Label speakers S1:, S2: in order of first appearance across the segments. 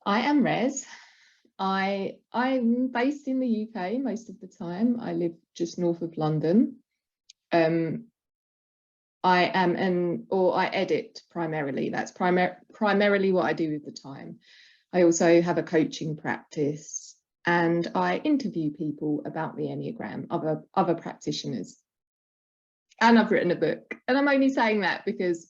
S1: I am Rez. I'm based in the UK most of the time. I live just north of London. I edit primarily. That's primarily what I do with the time. I also have a coaching practice and I interview people about the Enneagram, other practitioners. And I've written a book. And I'm only saying that because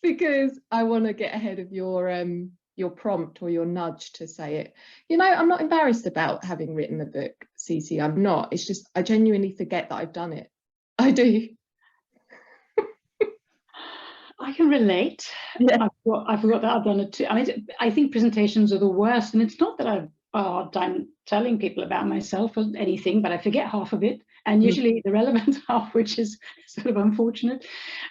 S1: because I want to get ahead of your prompt or your nudge to say it. You know, I'm not embarrassed about having written the book, Cece. I'm not. It's just I genuinely forget that I've done it. I do.
S2: I can relate. Yeah. I forgot that I've done it too. I mean, I think presentations are the worst, and it's not that I've a hard time telling people about myself or anything, but I forget half of it, and usually the relevant half, which is sort of unfortunate.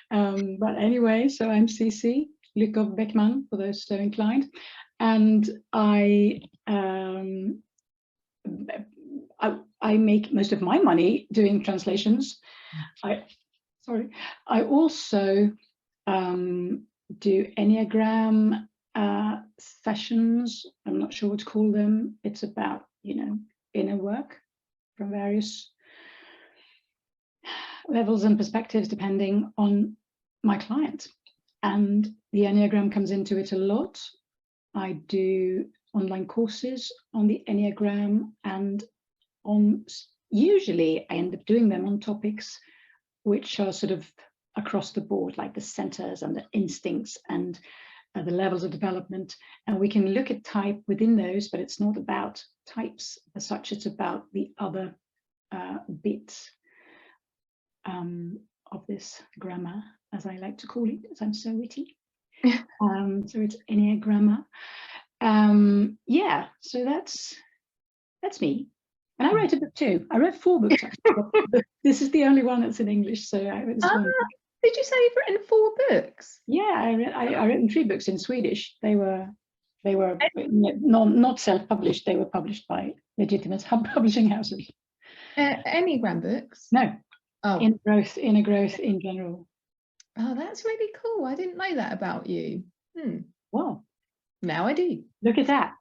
S2: But anyway, so I'm Cece Lykov Beckman, for those so inclined, and I make most of my money doing translations. I also do Enneagram sessions. I'm not sure what to call them. It's about, you know, inner work from various levels and perspectives depending on my client. And the Enneagram comes into it a lot. I do online courses on the Enneagram, and usually I end up doing them on topics which are sort of across the board, like the centers and the instincts and the levels of development. And we can look at type within those, but it's not about types as such. It's about the other bits of this grammar, as I like to call it, as I'm so witty. So it's EnneaGrammar. Yeah, so that's me. And I wrote a book too. I wrote 4 books actually. This is the only one that's in English, so I wrote this one.
S1: Did you say you've written 4 books?
S2: Yeah, I written 3 books in Swedish. They were not self-published. They were published by legitimate publishing houses.
S1: Enneagram books?
S2: No.
S1: Oh.
S2: Inner growth in general.
S1: Oh, that's really cool. I didn't know that about you.
S2: Well,
S1: now I do.
S2: Look at that.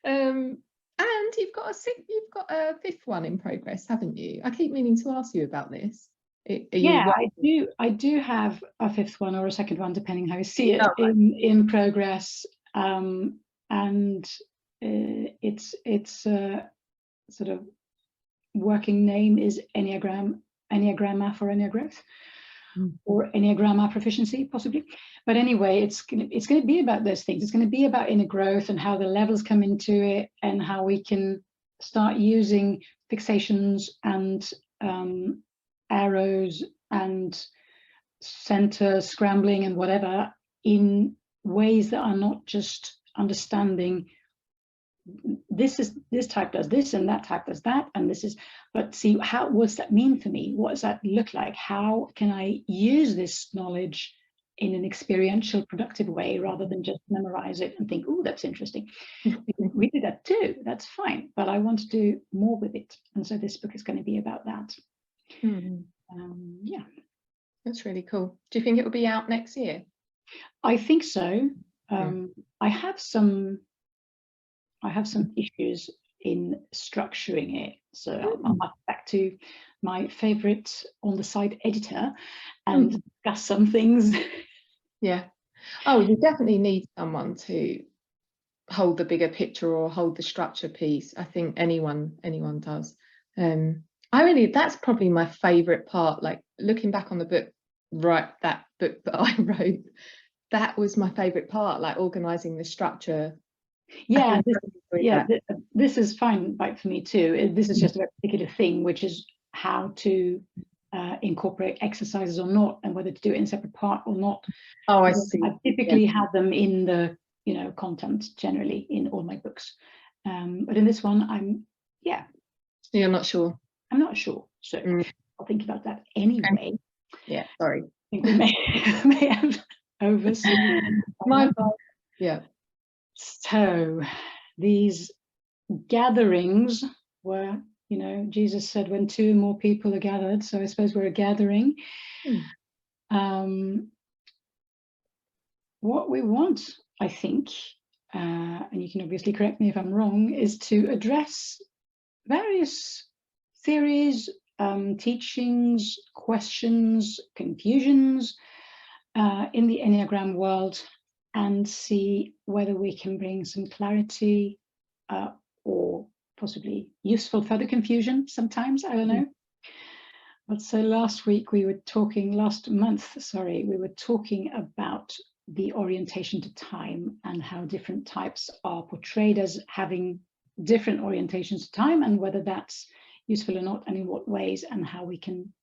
S1: And you've got a 5th one in progress, haven't you? I keep meaning to ask you about this.
S2: I do have a 5th one or a 2nd one, depending how you see it, in progress. And it's sort of working name is EnneaGrammar for Enneagrowth, or EnneaGrammar proficiency, possibly. But anyway, it's going to be about those things. It's going to be about inner growth and how the levels come into it, and how we can start using fixations and arrows and center scrambling and whatever in ways that are not just understanding this type does this and that type does that, and this is, but see, what does that mean for me? What does that look like? How can I use this knowledge in an experiential, productive way, rather than just memorize it and think, oh, that's interesting. We do that too, that's fine, but I want to do more with it. And so this book is going to be about that. Yeah.
S1: That's really cool. Do you think it will be out next year?
S2: I think so. I have some issues in structuring it. So I'm back to my favorite on the side editor and discuss some things.
S1: Yeah. Oh, you definitely need someone to hold the bigger picture or hold the structure piece. I think anyone does. That's probably my favorite part, like looking back on the book, that book that I wrote, that was my favorite part, like organizing the structure.
S2: Yeah, this is fine for me too. This is just a particular thing, which is how to incorporate exercises or not, and whether to do it in a separate part or not.
S1: Oh, I see.
S2: I typically have them in the content generally in all my books, but in this one,
S1: You're not sure.
S2: I'm not sure, so I'll think about that anyway.
S1: Yeah, sorry.
S2: I think we may have overseen
S1: my bad. Yeah.
S2: So these gatherings were, Jesus said, when 2 or more people are gathered. So I suppose we're a gathering. what we want, I think, and you can obviously correct me if I'm wrong, is to address various theories, teachings, questions, confusions in the Enneagram world, and see whether we can bring some clarity or possibly useful further confusion sometimes, I don't know. But so last month, we were talking about the orientation to time and how different types are portrayed as having different orientations to time, and whether that's useful or not, and in what ways, and how we can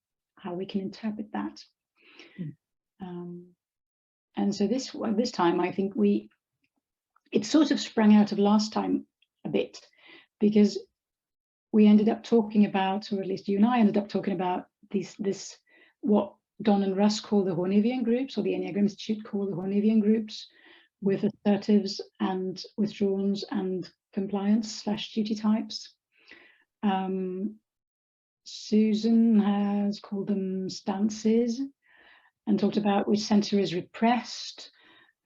S2: interpret that. And so this time, I think it sort of sprang out of last time a bit, because we ended up talking about, or at least you and I ended up talking about this what Don and Russ call the Hornevian groups, or the Enneagram Institute call the Hornevian groups, with assertives and withdrawns and compliance/duty types. Susan has called them stances and talked about which center is repressed.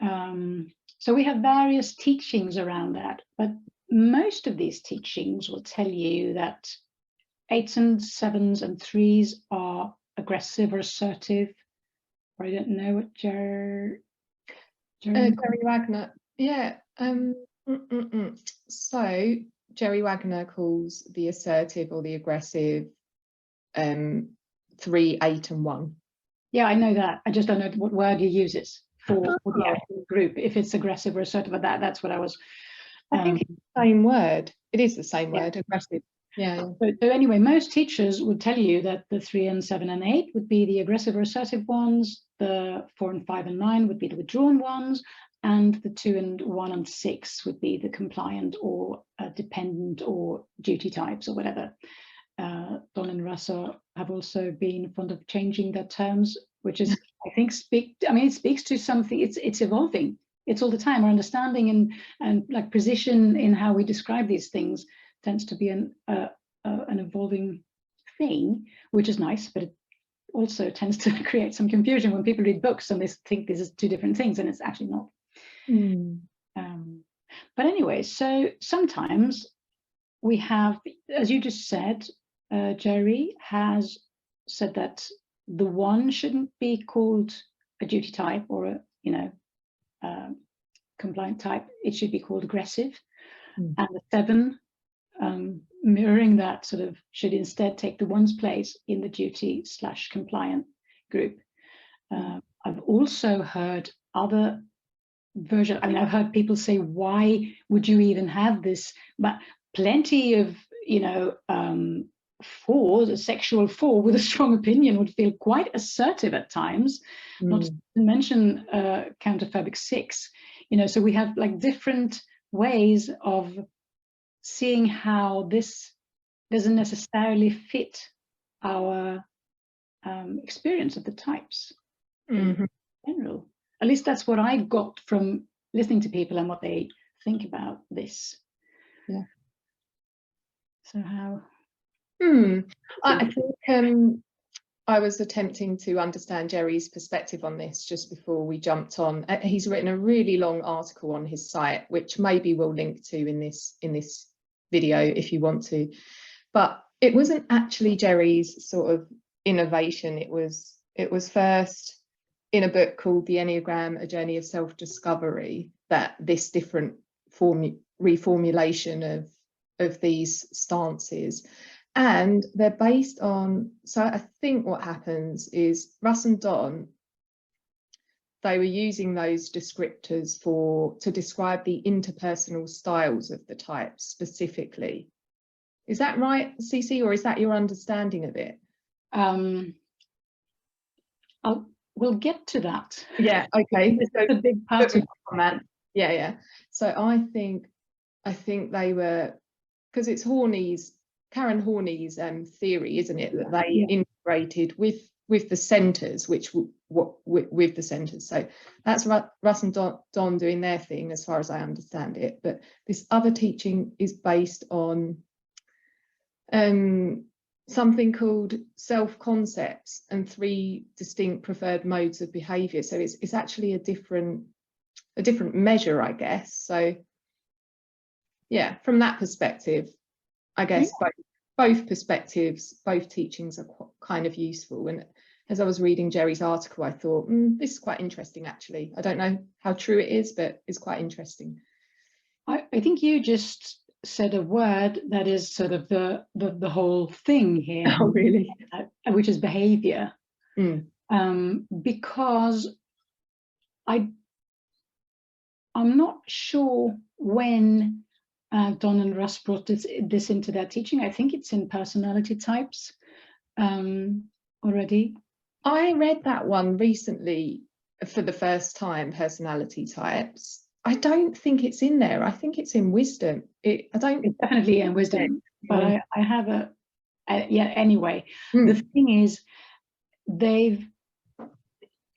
S2: So we have various teachings around that, but most of these teachings will tell you that 8s and 7s and 3s are aggressive or assertive. Or I don't know what Jerry
S1: Wagner. Yeah. So Jerry Wagner calls the assertive or the aggressive 3, 8, and 1.
S2: Yeah, I know that. I just don't know what word he uses for the actual group. If it's aggressive or assertive, but that's what I was.
S1: I think it's the same word. It is the same word, aggressive. Yeah.
S2: So anyway, most teachers would tell you that the 3 and 7 and 8 would be the aggressive or assertive ones, the 4 and 5 and 9 would be the withdrawn ones, and the 2 and 1 and 6 would be the compliant or dependent or duty types or whatever. Don and Russ have also been fond of changing their terms, which is, I think, it speaks to something. It's evolving. It's all the time. Our understanding and like precision in how we describe these things tends to be an evolving thing, which is nice, but it also tends to create some confusion when people read books and they think this is 2 different things, and it's actually not. But anyway, so sometimes we have, as you just said, Jerry has said that the 1 shouldn't be called a duty type or a compliant type. It should be called aggressive, and the 7, mirroring that, sort of should instead take the 1's place in the duty/compliant group. I've also heard other versions. I mean, I've heard people say, why would you even have this? But plenty of 4, a sexual 4 with a strong opinion would feel quite assertive at times, not to mention counter-phobic 6. So we have like different ways of seeing how this doesn't necessarily fit our experience of the types in general. At least that's what I got from listening to people and what they think about this.
S1: Yeah.
S2: So how?
S1: I think I was attempting to understand Jerry's perspective on this just before we jumped on. He's written a really long article on his site, which maybe we'll link to in this video if you want to. But it wasn't actually Jerry's sort of innovation. It was first in a book called The Enneagram: A Journey of Self-Discovery that this different reformulation of these stances. And they're based on, so I think what happens is Russ and Don, they were using those descriptors to describe the interpersonal styles of the types specifically. Is that right, Cece, or is that your understanding of it?
S2: We'll get to that.
S1: Yeah, okay.
S2: It's a big part of
S1: that. Yeah. So I think they were, because it's Karen Horney's theory, isn't it, that they integrated with the centers, with the centers. So that's Russ and Don doing their thing, as far as I understand it. But this other teaching is based on something called self-concepts and 3 distinct preferred modes of behavior. So it's actually a different different measure, I guess. So yeah, from that perspective, I guess both perspectives, both teachings are kind of useful. And as I was reading Jerry's article, I thought, this is quite interesting, actually. I don't know how true it is, but it's quite interesting.
S2: I think you just said a word that is sort of the whole thing here.
S1: Oh, really?
S2: Which is behavior. Because I'm not sure when Don and Russ brought this into their teaching. I think it's in personality types already. I
S1: read that one recently for the first time, personality types. I don't think it's in there. I think it's in wisdom. It's
S2: definitely in wisdom, but I have yeah, anyway. The thing is, they've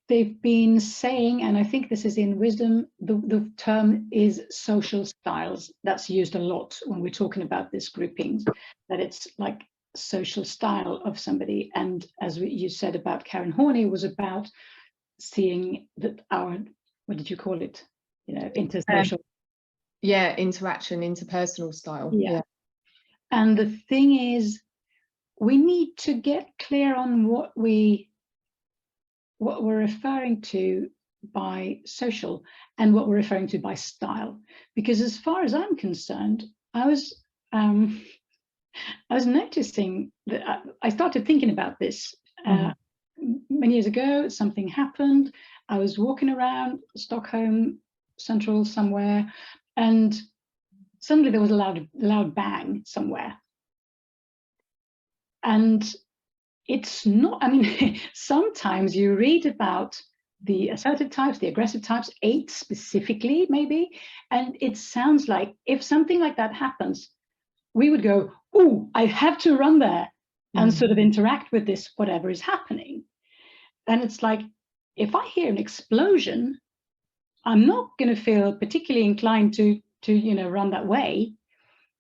S2: been saying, and I think this is in wisdom, the term is social styles. That's used a lot when we're talking about this grouping, that it's like social style of somebody. And as you said about Karen Horney, was about seeing that our, what did you call it? Intersocial.
S1: Interaction, interpersonal style.
S2: Yeah. And the thing is, we need to get clear on what we're referring to by social and what we're referring to by style. Because as far as I'm concerned, I was noticing that I started thinking about this many years ago. Something happened. I was walking around Stockholm Central somewhere, and suddenly there was a loud bang somewhere. And it's not, I mean, sometimes you read about the assertive types, the aggressive types, 8 specifically, maybe, and it sounds like if something like that happens, we would go, oh, I have to run there and sort of interact with this, whatever is happening. And it's like, if I hear an explosion, I'm not going to feel particularly inclined to run that way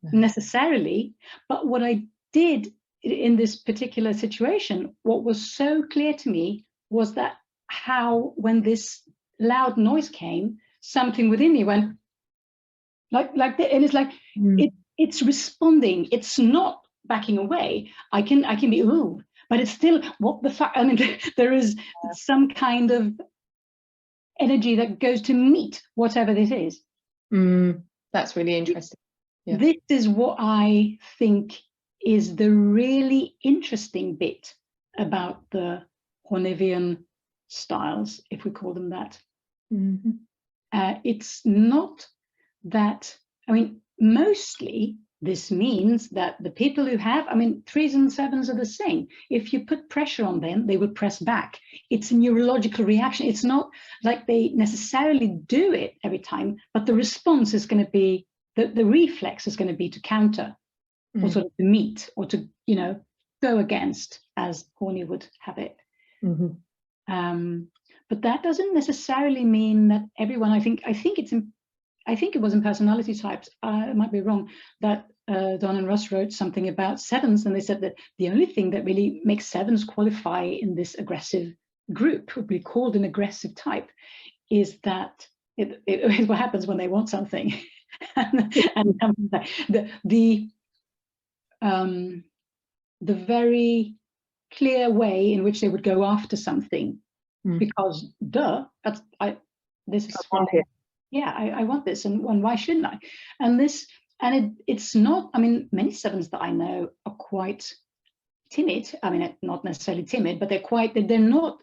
S2: necessarily. But what I did in this particular situation, what was so clear to me was that how, when this loud noise came, something within me went like that, and it's like it's responding. It's not backing away. I can be ooh, but it's still, what the fuck? I mean, there is some kind of energy that goes to meet whatever this is.
S1: That's really interesting. Yeah.
S2: This is what I think is the really interesting bit about the Hornevian styles, if we call them that. It's not that, I mean, mostly this means that the people who have, I mean, 3s and 7s are the same. If you put pressure on them, they will press back. It's a neurological reaction. It's not like they necessarily do it every time, but the response is going to be, the reflex is going to be to counter, or sort of to meet, or to, go against, as Horney would have it. But that doesn't necessarily mean that everyone, I think it was in personality types, I might be wrong, that Don and Russ wrote something about 7s, and they said that the only thing that really makes 7s qualify in this aggressive group, would be called an aggressive type, is that it is what happens when they want something. and the very clear way in which they would go after something, because I want this, and why shouldn't I? And it's not, I mean, many 7s that I know are quite timid. I mean, not necessarily timid, but they're not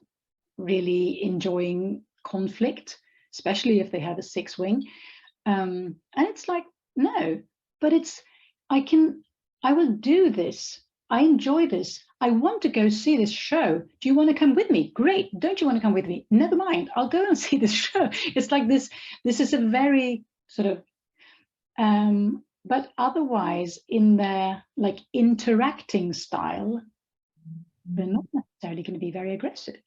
S2: really enjoying conflict, especially if they have a 6 wing. And it's like, no, but I will do this. I enjoy this. I want to go see this show. Do you want to come with me? Great. Don't you want to come with me? Never mind. I'll go and see this show. It's like this is a very sort of, but otherwise in their like interacting style, they're not necessarily going to be very aggressive.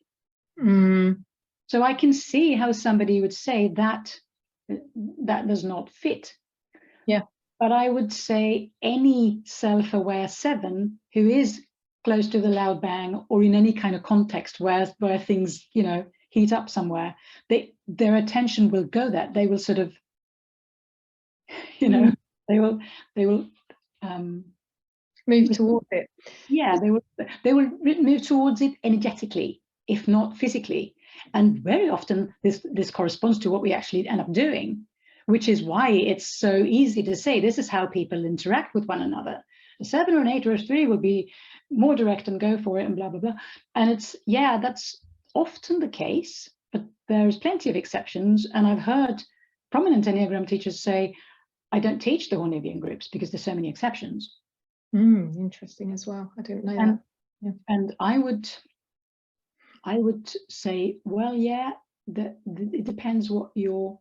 S2: So I can see how somebody would say that does not fit.
S1: Yeah.
S2: But I would say any self-aware 7 who is close to the loud bang, or in any kind of context where things, hit heat up somewhere, their attention will go there. They will sort of, you know, they will
S1: move towards it.
S2: Yeah, they will move towards it energetically, if not physically. And very often this corresponds to what we actually end up doing, which is why it's so easy to say this is how people interact with one another. A 7 or an 8 or a 3 will be more direct and go for it and blah, blah, blah. And it's, yeah, that's often the case, but there's plenty of exceptions. And I've heard prominent Enneagram teachers say, I don't teach the Hornevian groups because there's so many exceptions.
S1: Interesting as well. I didn't know that. Yeah.
S2: And I would say, well, yeah, it depends what you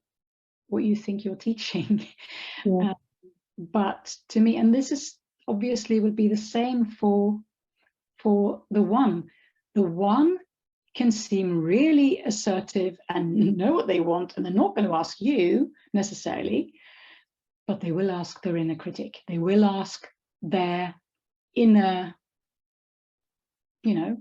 S2: think you're teaching.
S1: Yeah.
S2: But to me, and this is obviously would be the same for the one. The one can seem really assertive and know what they want, and they're not going to ask you necessarily, but they will ask their inner critic. They will ask their inner, you know,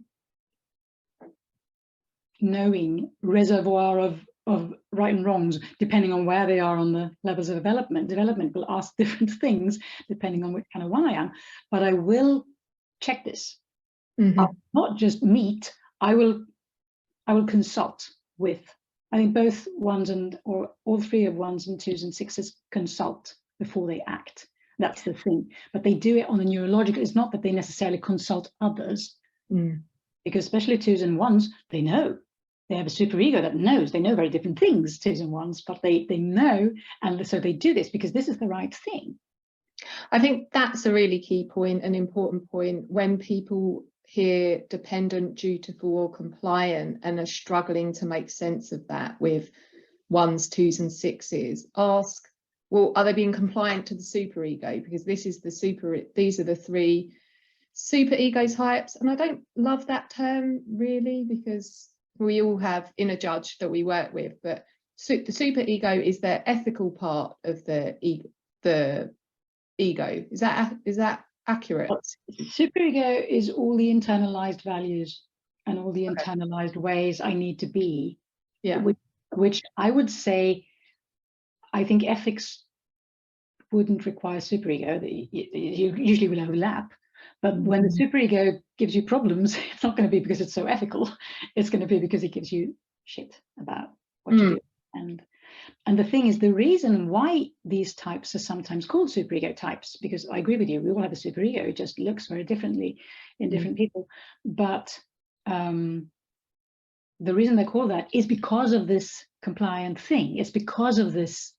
S2: knowing reservoir of right and wrongs, depending on where they are on the levels of development. Development will ask different things depending on which kind of one I am, but I will check this. I'll not just meet, I will consult with, I think both ones or all 3 of 1s and 2s and 6s consult before they act. That's the thing. But they do it on a neurological, it's not that they necessarily consult others, because especially 2s and 1s, they know. They have a superego that knows. They know very different things, 2s and 1s, but they know, and so they do this because this is the right thing.
S1: I think that's a really key point, an important point. When people hear dependent, dutiful, or compliant and are struggling to make sense of that with 1s, 2s, and 6s, ask, well, are they being compliant to the superego? Because this is these are the 3 super ego types. And I don't love that term really, because we all have inner judge that we work with, but the super ego is the ethical part of the ego. Is that accurate?
S2: Superego is all the internalized values and all the internalized ways I need to be.
S1: Yeah.
S2: Which I would say, I think ethics wouldn't require superego. You usually will overlap. But when the superego gives you problems, it's not going to be because it's so ethical. It's going to be because it gives you shit about what you do. And the thing is, the reason why these types are sometimes called superego types, because I agree with you, we all have a superego, it just looks very differently in different people. But the reason they're called that is because of this compliant thing. It's because of this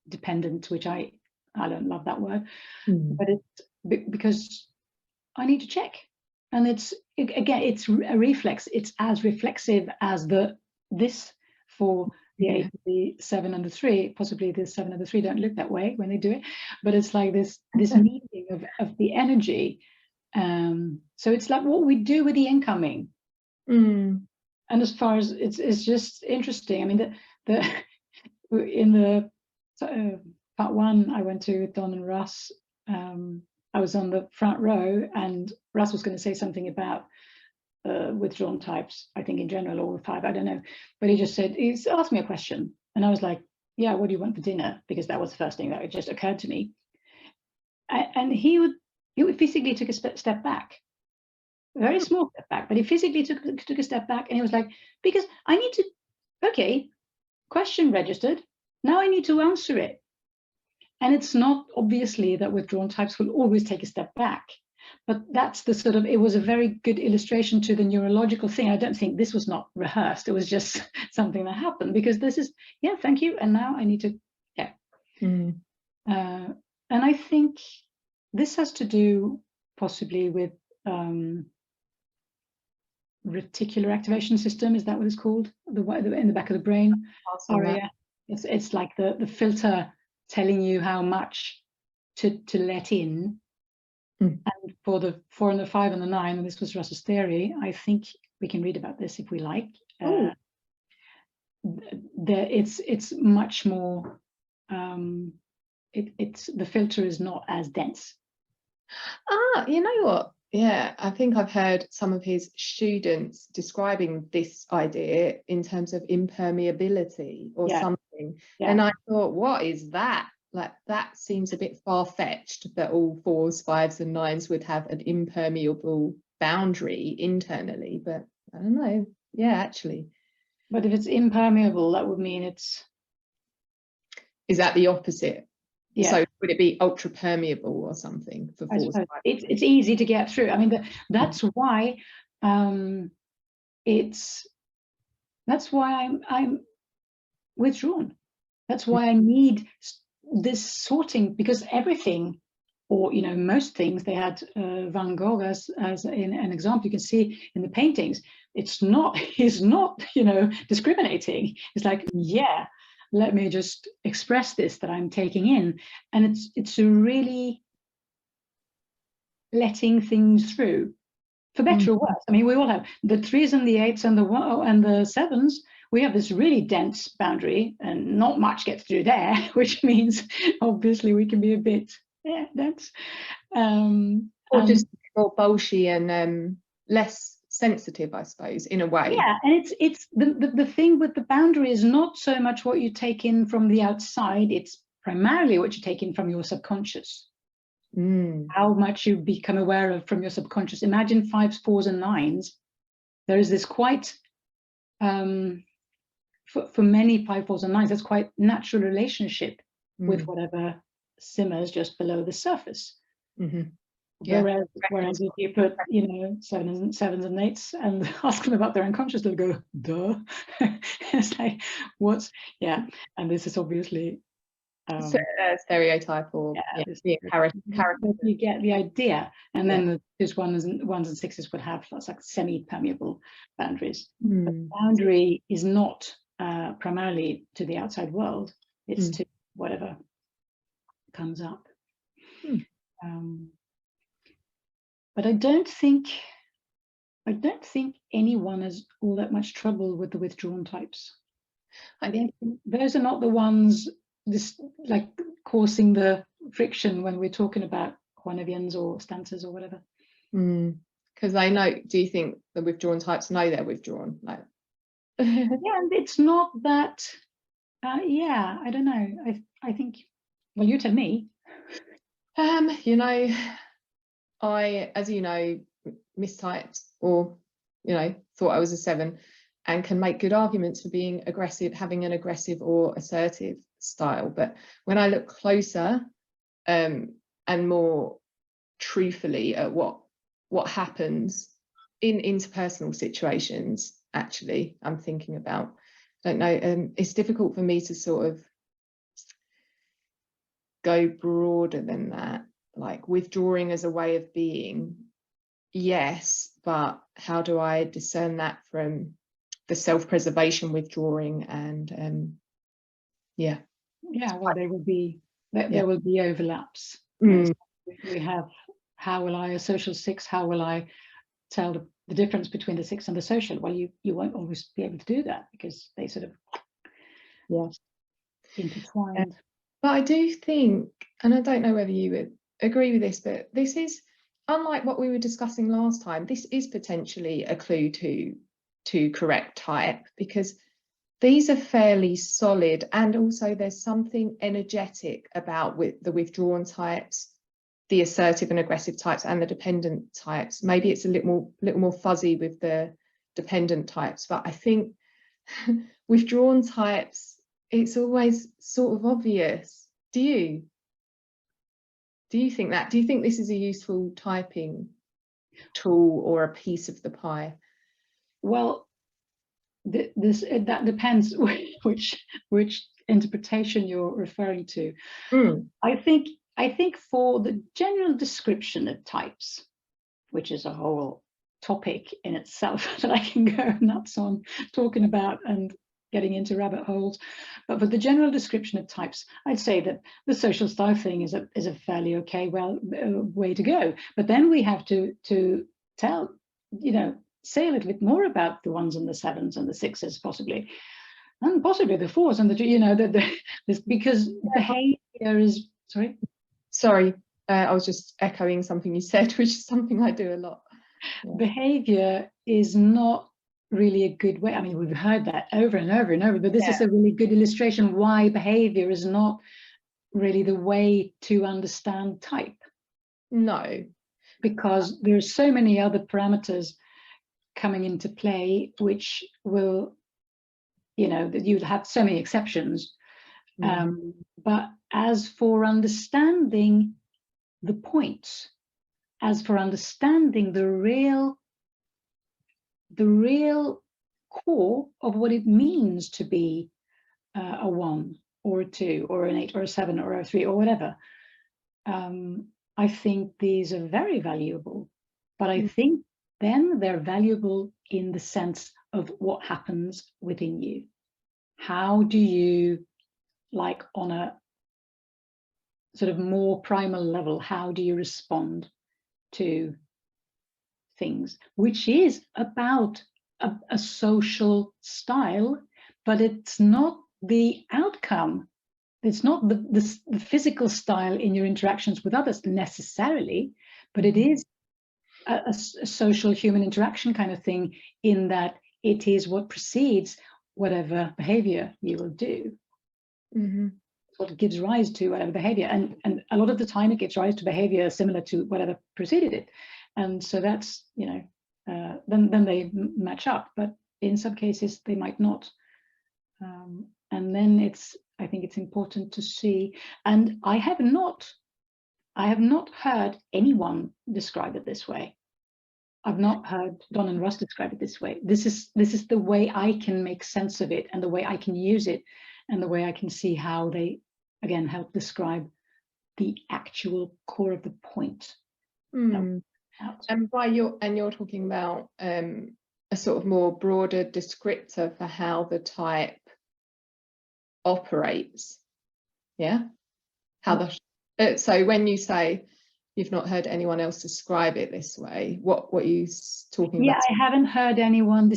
S2: dependent, which I don't love that word, but it's because I need to check. And it's a reflex. It's as reflexive as this for the 8, the 7, and the 3. Possibly the 7 and the 3 don't look that way when they do it, but it's like this meeting of the energy. So it's like what we do with the incoming. And as far as it's just interesting. I mean, in the part 1 I went to with Don and Russ, I was on the front row, and Russ was going to say something about withdrawn types, I think in general, all the 5, I don't know. But he's asked me a question, and I was like, yeah, what do you want for dinner? Because that was the first thing that just occurred to me. And he would physically took a step back, a very small step back, but he physically took a step back, and he was like, because I need to, okay, question registered, now I need to answer it. And it's not obviously that withdrawn types will always take a step back, but that's the sort of, it was a very good illustration to the neurological thing. I don't think this was not rehearsed. It was just something that happened, because this is, yeah, thank you. And now I need to, yeah. And I think this has to do possibly with reticular activation system. Is that what it's called? In the back of the brain. Area. It's like the filter telling you how much to let in. And for the 4 and the 5 and the 9, and this was Russ's theory, I think we can read about this if we like. It's much more, the filter is not as dense.
S1: You know what? Yeah, I think I've heard some of his students describing this idea in terms of impermeability or something.
S2: Yeah.
S1: And I thought, what is that? Like, that seems a bit far-fetched that all 4s, 5s, and 9s would have an impermeable boundary internally. But I don't know. Yeah, actually.
S2: But if it's impermeable, that would mean it's...
S1: Is that the opposite?
S2: Yeah.
S1: So would it be ultra permeable or something for 4s?
S2: It's easy to get through. I mean, that's why that's why I'm withdrawn. That's why I need this sorting, because everything, or most things, they had Van Gogh as in an example. You can see in the paintings, he's not discriminating. It's like, yeah, let me just express this that I'm taking in. And it's really letting things through, for better or worse. I mean, we all have the 3s and the 8s and the 7s. We have this really dense boundary, and not much gets through there, which means obviously we can be a bit dense.
S1: Or just more bolshy and less sensitive, I suppose, in a way.
S2: Yeah, and it's the thing with the boundary is not so much what you take in from the outside, it's primarily what you take in from your subconscious. How much you become aware of from your subconscious. Imagine 5s, 4s, and 9s. There is this quite, for many 5, 4s, and 9s, that's quite natural relationship with whatever simmers just below the surface. Whereas if you put 7s and 8s and ask them about their unconscious, they'll go, duh. It's like, and this is obviously
S1: stereotype or character.
S2: You get the idea. And then there's 1s and 6s would have like semi-permeable boundaries. The boundary is not primarily to the outside world, it's to whatever comes up. But I don't think anyone has all that much trouble with the withdrawn types. I think those are not the ones like causing the friction when we're talking about Juanavians or stances or whatever.
S1: Because they know. Do you think the withdrawn types know they're withdrawn? Like,
S2: and it's not that. I don't know. I think. Well, you tell me.
S1: I, as you know, mistyped or thought I was a 7, and can make good arguments for being aggressive, having an aggressive or assertive style. But when I look closer and more truthfully at what happens in interpersonal situations, actually, I'm thinking about, I don't know, it's difficult for me to sort of go broader than that. Like, withdrawing as a way of being, yes, but how do I discern that from the self-preservation withdrawing? And
S2: well, there will be overlaps. We have, how will I, a social 6, how will I tell the difference between the 6 and the social? Well, you won't always be able to do that, because they sort of intertwined.
S1: But I do think, and I don't know whether you would agree with this, but this is, unlike what we were discussing last time, this is potentially a clue to correct type, because these are fairly solid, and also there's something energetic about the withdrawn types, the assertive and aggressive types, and the dependent types. Maybe it's a little more fuzzy with the dependent types, but I think withdrawn types, it's always sort of obvious. Do you think that? Do you think this is a useful typing tool or a piece of the pie?
S2: Well, that depends which interpretation you're referring to. I think for the general description of types, which is a whole topic in itself that I can go nuts on talking about and getting into rabbit holes, but for the general description of types, I'd say that the social style thing is a fairly okay way to go. But then we have to tell, say a little bit more about the 1s and the 7s and the 6s, possibly, and possibly the 4s and the because behavior is sorry.
S1: I was just echoing something you said, which is something I do a lot. Yeah.
S2: Behavior is not really a good way. I mean, we've heard that over and over and over, but this is a really good illustration why behavior is not really the way to understand type.
S1: No.
S2: Because there's so many other parameters coming into play, which will, you know, that you'd have so many exceptions. But as for understanding the points, as for understanding the real core of what it means to be a 1 or a 2 or an 8 or a 7 or a 3 or whatever, I think these are very valuable. But I think then they're valuable in the sense of what happens within you. How do you, like on a sort of more primal level, how do you respond to things, which is about a social style, but it's not the outcome. It's not the physical style in your interactions with others necessarily, but it is a social human interaction kind of thing, in that it is what precedes whatever behavior you will do. What gives rise to whatever behavior, and a lot of the time it gives rise to behavior similar to whatever preceded it, and so that's, you know, then they match up, but in some cases they might not, and then I think it's important to see, and I have not heard anyone describe it this way. I've not heard Don and Russ describe it this way. This is the way I can make sense of it, and the way I can use it, and the way I can see how they, again, help describe the actual core of the point.
S1: And you're talking about a sort of more broader descriptor for how the type operates. Yeah. How so when you say you've not heard anyone else describe it this way, what are you talking about?
S2: I haven't heard anyone,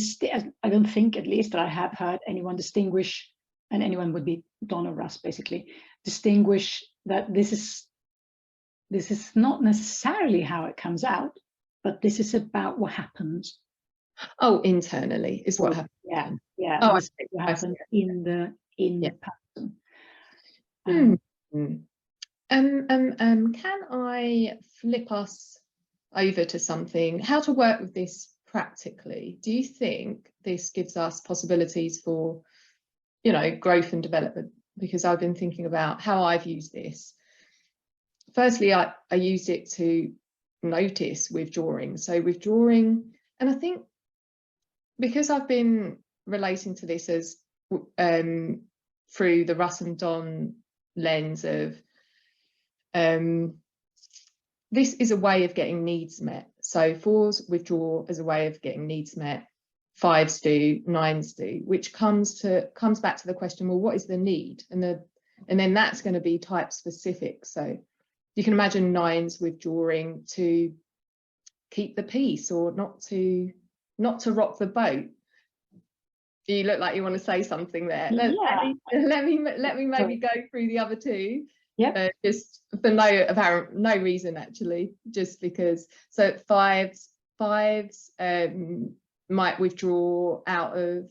S2: I don't think, at least, that I have heard anyone distinguish, and anyone would be Don or Russ, basically, distinguish that this is not necessarily how it comes out, but this is about what happens.
S1: Oh, internally is what happens.
S2: Yeah.
S1: Oh,
S2: this is what happens in the person.
S1: Can I flip us over to something? How to work with this practically? Do you think this gives us possibilities for, you know, growth and development? Because I've been thinking about how I've used this. Firstly, I used it to notice withdrawing. So withdrawing, and I think because I've been relating to this as through the Russ and Don lens of this is a way of getting needs met. So 4s withdraw as a way of getting needs met, 5s do, 9s do, which comes back to the question, well, what is the need? And then that's going to be type specific. So you can imagine 9s withdrawing to keep the peace, or not to rock the boat. You look like you want to say something there. Let me maybe go through the other two.
S2: Yeah.
S1: Just for no reason, actually, just because. So 5s might withdraw out of,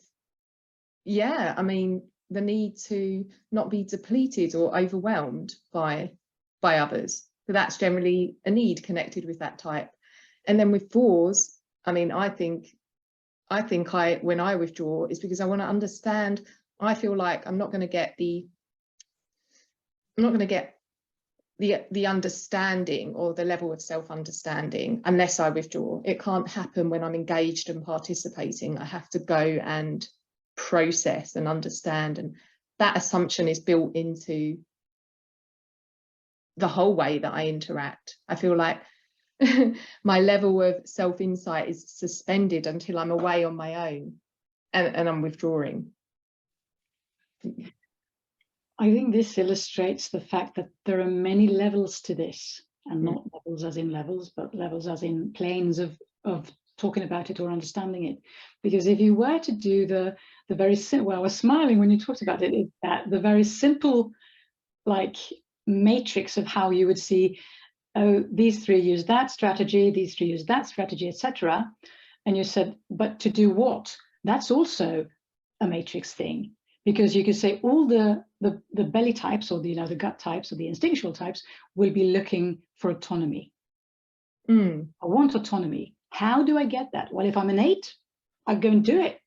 S1: I mean, the need to not be depleted or overwhelmed by others. So that's generally a need connected with that type. And then with 4s, I mean, I think when I withdraw is because I want to understand. I feel like I'm not going to get the understanding or the level of self-understanding unless I withdraw. It can't happen when I'm engaged and participating. I have to go and process and understand, and that assumption is built into the whole way that I interact. I feel like my level of self-insight is suspended until I'm away on my own and I'm withdrawing.
S2: I think this illustrates the fact that there are many levels to this, and not levels as in levels, but levels as in planes of talking about it or understanding it. Because if you were to do the very simple, well, I was smiling when you talked about it, is that the very simple, like, matrix of how you would see oh, these three use that strategy, these three use that strategy, etc. And you said, but to do what? That's also a matrix thing, because you could say all the belly types, or the the gut types, or the instinctual types will be looking for autonomy. I want autonomy. How do I get that? Well, if I'm an 8, I go and do it.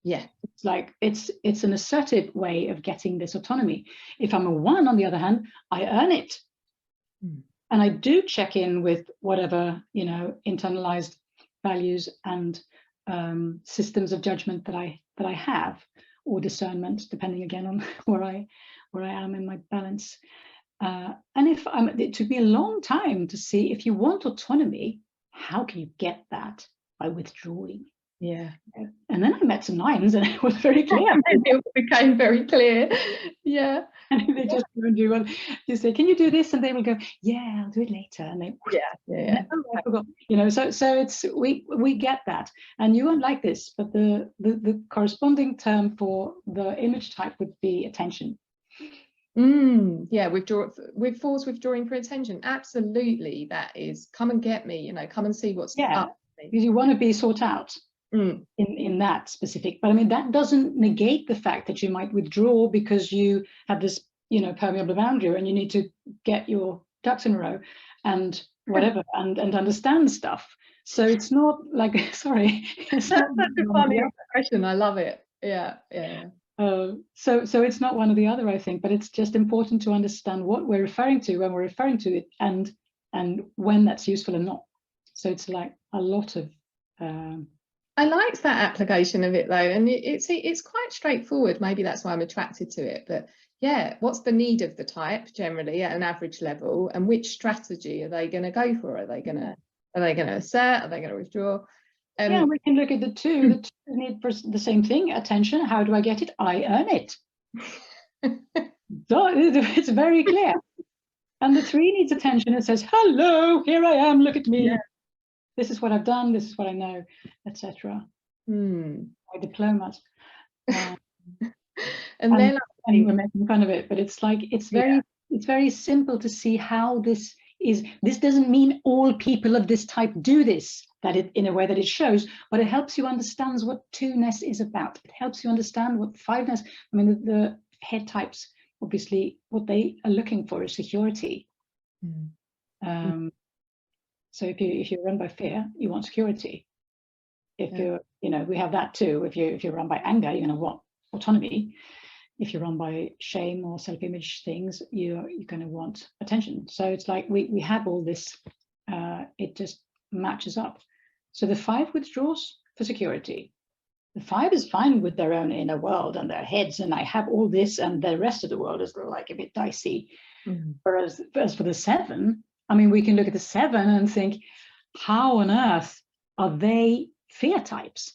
S1: Yeah.
S2: It's like it's an assertive way of getting this autonomy. If I'm a 1, on the other hand, I earn it. And I do check in with whatever, internalized values and systems of judgment that I have, or discernment, depending again on where I am in my balance. And if it took me a long time to see, if you want autonomy, how can you get that? By withdrawing.
S1: Yeah.
S2: And then I met some 9s, and it was very clear.
S1: It became very clear. Yeah.
S2: And they just go and do what you say, can you do this? And they will go, yeah, I'll do it later. And they,
S1: yeah.
S2: Oh, I forgot. So it's we get that. And you won't like this, but the corresponding term for the image type would be attention.
S1: Yeah, with 4s withdrawing for attention. Absolutely, that is come and get me, come and see what's up.
S2: Because you want to be sought out in that specific. But I mean, that doesn't negate the fact that you might withdraw because you have this, permeable boundary, and you need to get your ducks in a row and whatever, and understand stuff. So it's not like, sorry, it's
S1: That's such a funny expression. I love it. Yeah.
S2: So it's not one or the other, I think, but it's just important to understand what we're referring to when we're referring to it, and when that's useful and not. So it's like a lot of.
S1: I liked that application of it though, and it's quite straightforward. Maybe that's why I'm attracted to it. But yeah, what's the need of the type generally at an average level, and which strategy are they going to go for? Are they going to assert? Are they going to withdraw?
S2: Yeah, we can look at the 2. The 2 need the same thing, attention. How do I get it? I earn it. So it's very clear. And the 3 needs attention. It says, hello, here I am, look at me. Yeah. This is what I've done, this is what I know, etc. My diplomat.
S1: And then
S2: we're making fun of it, but it's like it's very simple to see how this is. This doesn't mean all people of this type do this, that it in a way that it shows, but it helps you understand what 2-ness is about. It helps you understand what 5-ness. I mean, the head types, obviously, what they are looking for is security. So if you're run by fear, you want security. If you're, we have that too. If you're run by anger, you're going to want autonomy. If you're run by shame or self-image things, you're going to want attention. So it's like we have all this. It just matches up. So the 5 withdraws for security. The 5 is fine with their own inner world and their heads, and I have all this, and the rest of the world is like a bit dicey. Whereas for the 7, I mean, we can look at the 7 and think, how on earth are they fear types?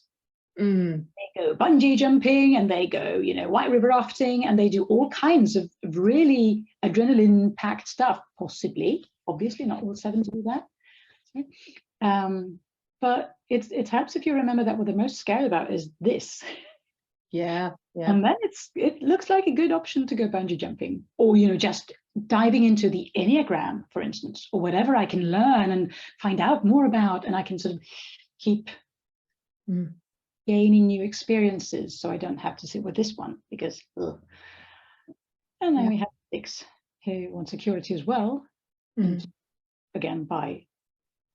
S2: They go bungee jumping, and they go, white river rafting, and they do all kinds of really adrenaline-packed stuff, possibly. Obviously, not all 7 do that. But it helps if you remember that what they're most scared about is this. Yeah. And then it looks like a good option to go bungee jumping, or just diving into the Enneagram, for instance, or whatever I can learn and find out more about, and I can sort of keep gaining new experiences, so I don't have to sit with this one because. And then we have 6 who want security as well, and again by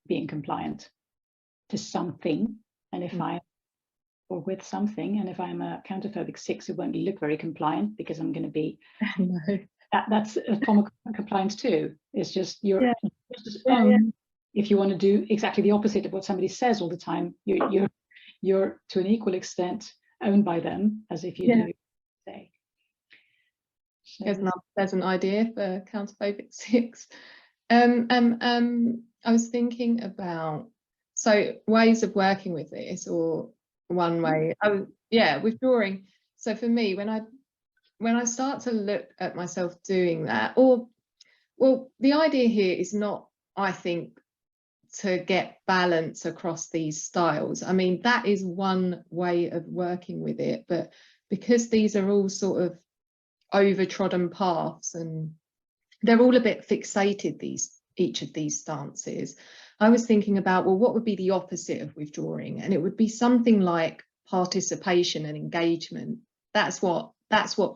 S2: being compliant to something, and if or with something, and if I'm a counter-phobic 6, it won't look very compliant because I'm going to be. That's a form of compliance too. It's just you're if you want to do exactly the opposite of what somebody says all the time, you're to an equal extent owned by them as if you do say. So
S1: there's an idea for counter-phobic 6. I was thinking about ways of working with this, or one way. Withdrawing. So for me, when I start to look at myself doing that, the idea here is not, I think, to get balance across these styles. I mean, that is one way of working with it, but because these are all sort of overtrodden paths and they're all a bit fixated, these each of these stances, I was thinking about, well, what would be the opposite of withdrawing? And it would be something like participation and engagement. That's what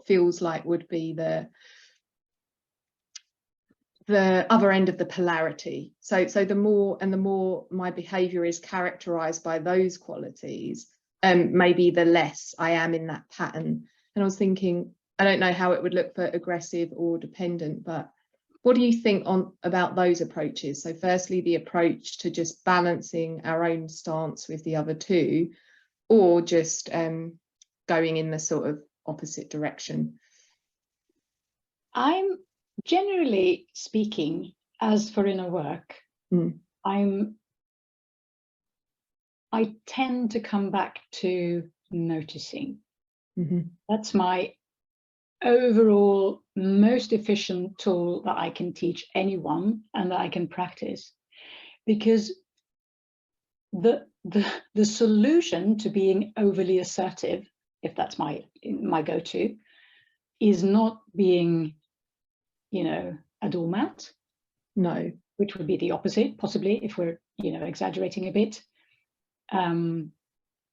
S1: feels like would be the other end of the polarity. So the more my behavior is characterized by those qualities, maybe the less I am in that pattern. And I was thinking, I don't know how it would look for aggressive or dependent, but what do you think about those approaches? So firstly, the approach to just balancing our own stance with the other two, or just going in the sort of opposite direction?
S2: I'm generally speaking, as for inner work, I tend to come back to noticing. That's my overall most efficient tool that I can teach anyone and that I can practice, because the solution to being overly assertive, if that's my go-to, is not being, you know, a doormat.
S1: No.
S2: Which would be the opposite, possibly, if we're, you know, exaggerating a bit.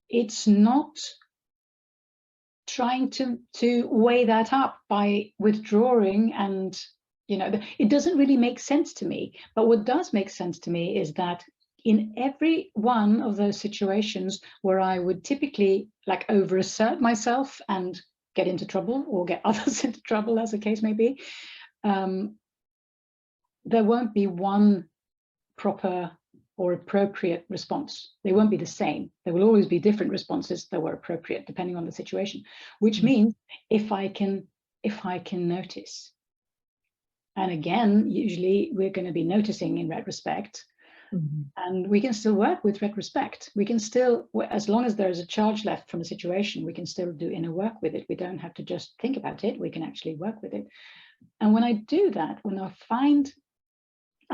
S2: It's not trying to weigh that up by withdrawing, and, you know, it doesn't really make sense to me. But what does make sense to me is that in every one of those situations where I would typically like over assert myself and get into trouble, or get others into trouble, as the case may be, there won't be one proper or appropriate response. They won't be the same. There will always be different responses that were appropriate depending on the situation, which means if I can notice, and again, usually we're going to be noticing in retrospect, and we can still work with retrospect. We can still, as long as there's a charge left from a situation, we can still do inner work with it. We don't have to just think about it. We can actually work with it. And when I do that, when I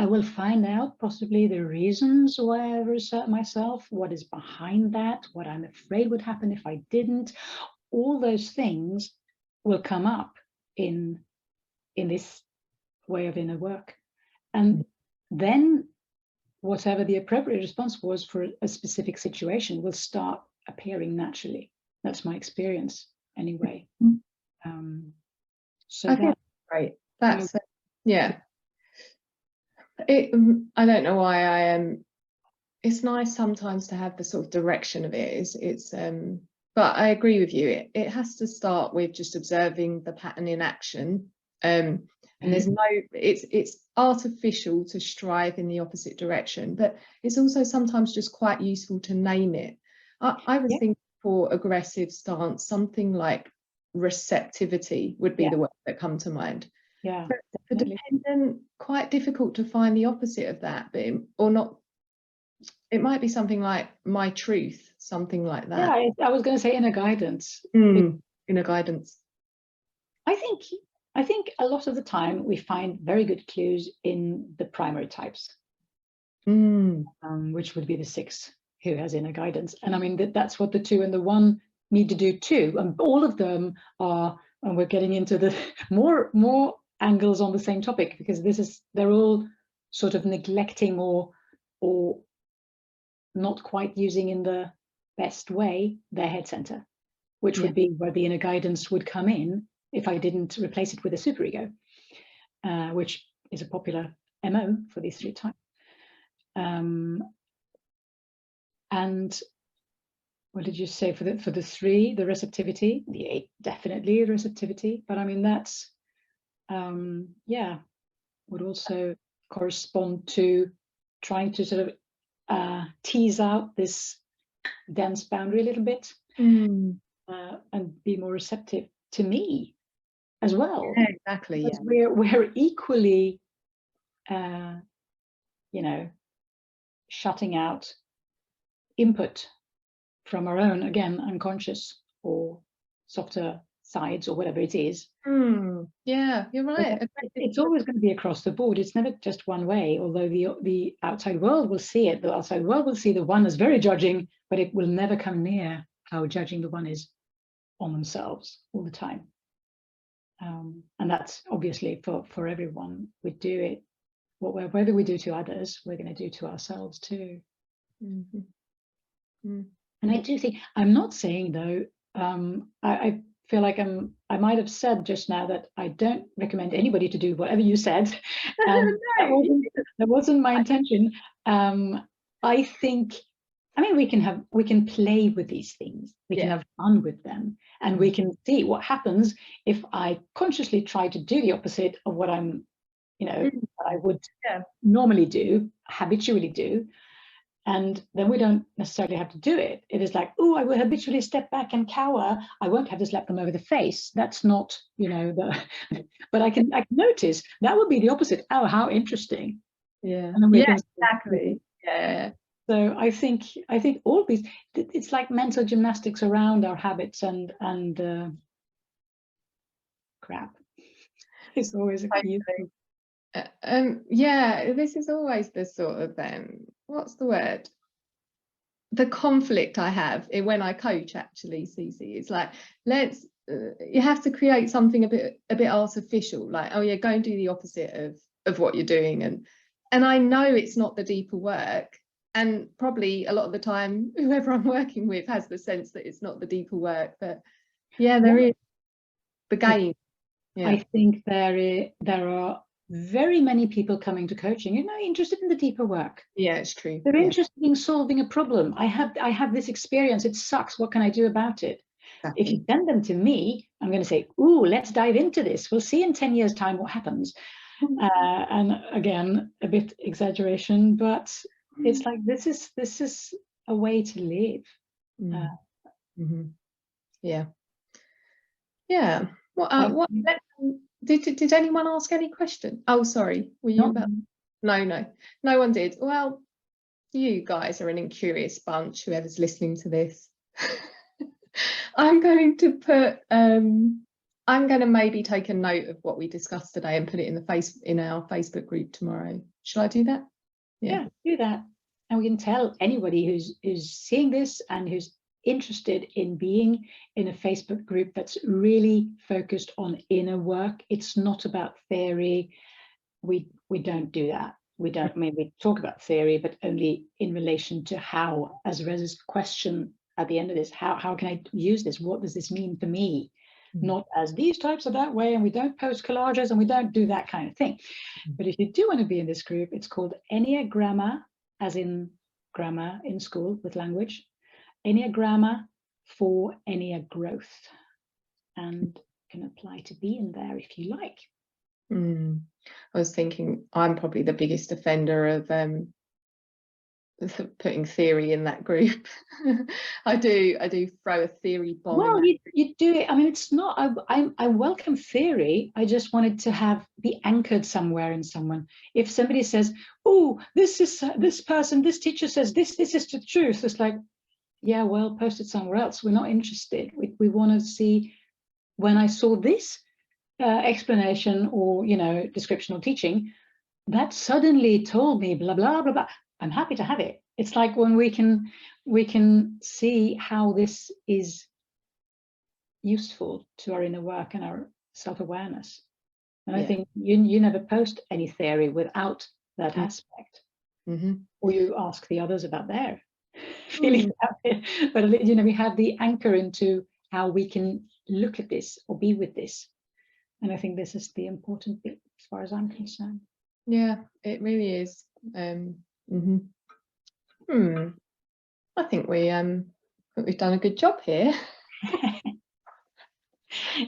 S2: will find out possibly the reasons why I assert myself, what is behind that, what I'm afraid would happen if I didn't. All those things will come up in this way of inner work. And then whatever the appropriate response was for a specific situation will start appearing naturally. That's my experience anyway. So
S1: I think that's great. That's yeah. I don't know why I am. It's nice sometimes to have the sort of direction of it. But I agree with you. It has to start with just observing the pattern in action. And there's it's artificial to strive in the opposite direction, but it's also sometimes just quite useful to name it. I was thinking for aggressive stance, something like receptivity would be the word that come to mind.
S2: Yeah,
S1: for dependent, quite difficult to find the opposite of that, but or not. It might be something like my truth, something like that.
S2: Yeah, I was going to say inner guidance.
S1: Inner guidance.
S2: I think a lot of the time we find very good clues in the primary types, which would be the 6 who has inner guidance. And I mean, that's what the 2 and the 1 need to do too. And all of them are, and we're getting into the more angles on the same topic, because they're all sort of neglecting or not quite using in the best way their head center, which would be where the inner guidance would come in if I didn't replace it with a superego, which is a popular MO for these 3 types. And what did you say for the 3? The receptivity, the 8 definitely receptivity, but I mean that's would also correspond to trying to sort of tease out this dense boundary a little bit, and be more receptive to me as well.
S1: Yeah, exactly.
S2: Because we're equally, you know, shutting out input from our own, again, unconscious or softer sides or whatever it is.
S1: Yeah, you're right.
S2: It's always going to be across the board. It's never just one way, although the outside world will see it. The outside world will see the 1 as very judging, but it will never come near how judging the 1 is on themselves all the time. And that's obviously for everyone. We do it whatever we do to others, we're going to do to ourselves too.
S1: Mm-hmm. Mm.
S2: And I do think, I'm not saying though, I feel like I might have said just now that I don't recommend anybody to do whatever you said. That wasn't my intention. I think, I mean, we can play with these things. We can have fun with them, and we can see what happens if I consciously try to do the opposite of what I'm, I would normally do, habitually do. And then we don't necessarily have to do it. It is like, oh, I will habitually step back and cower. I won't have to slap them over the face. That's not, but I can notice that would be the opposite. Oh, how interesting.
S1: Yeah.
S2: And then
S1: Exactly. Yeah.
S2: So I think all of these, it's like mental gymnastics around our habits and crap. It's always a
S1: yeah, this is always the sort of what's the word? The conflict I have when I coach, actually, Cece. It's like, you have to create something a bit artificial, like, oh yeah, go and do the opposite of what you're doing, and I know it's not the deeper work, and probably a lot of the time whoever I'm working with has the sense that it's not the deeper work, but yeah, there is the game. Yeah.
S2: I think there are very many people coming to coaching, interested in the deeper work.
S1: Yeah, it's true.
S2: They're interested in solving a problem. I have this experience. It sucks. What can I do about it? Exactly. If you send them to me, I'm going to say, ooh, let's dive into this. We'll see in 10 years' time what happens. And again, a bit exaggeration, but it's like, this is a way to live.
S1: Yeah. Yeah. Well, did anyone ask any question? Oh, sorry. Were you about? No one did. Well, you guys are an incurious bunch, whoever's listening to this. I'm going to maybe take a note of what we discussed today and put it in our Facebook group tomorrow. Should I do that?
S2: Yeah, do that. And we can tell anybody who's seeing this and who's interested in being in a Facebook group that's really focused on inner work. It's not about theory. We don't do that. We talk about theory, but only in relation to how, as Rez's question at the end of this, how can I use this? What does this mean for me? Not as these types are that way, and we don't post collages, and we don't do that kind of thing. But if you do want to be in this group, it's called EnneaGrammar, as in grammar in school with language. EnneaGrammar for Ennea growth, and can apply to be in there if you like.
S1: I was thinking I'm probably the biggest offender of putting theory in that group. I do throw a theory bomb.
S2: Well, you do it. I mean, it's not. I welcome theory. I just wanted to be anchored somewhere in someone. If somebody says, "Oh, this teacher says this is the truth," it's like, yeah, well, post it somewhere else. We're not interested. We want to see, when I saw this explanation or description or teaching, that suddenly told me blah blah blah blah. I'm happy to have it. It's like when we can see how this is useful to our inner work and our self-awareness. And I think you never post any theory without that aspect. Or you ask the others about their feeling about it. But we have the anchor into how we can look at this or be with this. And I think this is the important bit as far as I'm concerned.
S1: Yeah, it really is. I think we've done a good job here.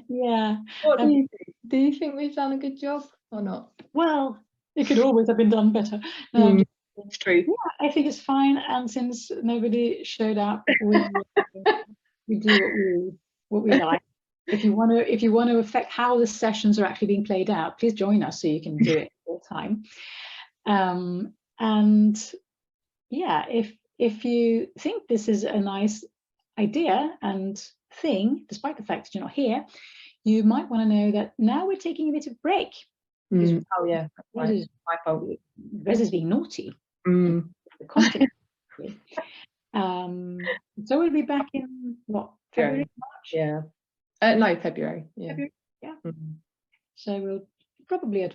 S2: Yeah.
S1: What do you think? Do you think we've done a good job or not?
S2: Well, it could always have been done better.
S1: It's true.
S2: Yeah, I think it's fine. And since nobody showed up, we do what we like. If you want to affect how the sessions are actually being played out, please join us so you can do it all the time. And yeah, if you think this is a nice idea and thing, despite the fact that you're not here, you might want to know that now we're taking a bit of break.
S1: Oh yeah,
S2: Rez is my fault. Rez is being naughty. So we'll be back in what, February, March?
S1: Yeah. No, February. Yeah.
S2: February, yeah. So we'll probably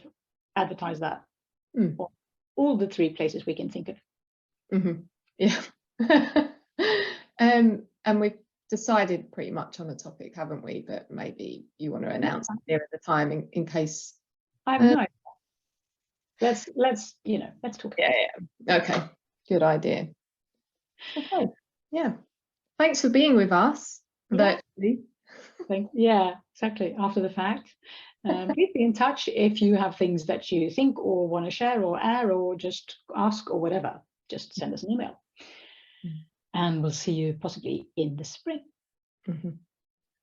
S2: advertise that Or all the 3 places we can think of.
S1: Yeah. And we've decided pretty much on the topic, haven't we? But maybe you want to announce it near the time in case.
S2: I have no idea. Let's talk.
S1: Yeah. Okay. Good idea. Okay. Yeah. Thanks for being with us. Virtually.
S2: Yeah, exactly. After the fact. Please be in touch if you have things that you think or want to share or add or just ask or whatever. Just send us an email. And we'll see you possibly in the spring.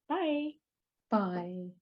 S2: Bye.
S1: Bye.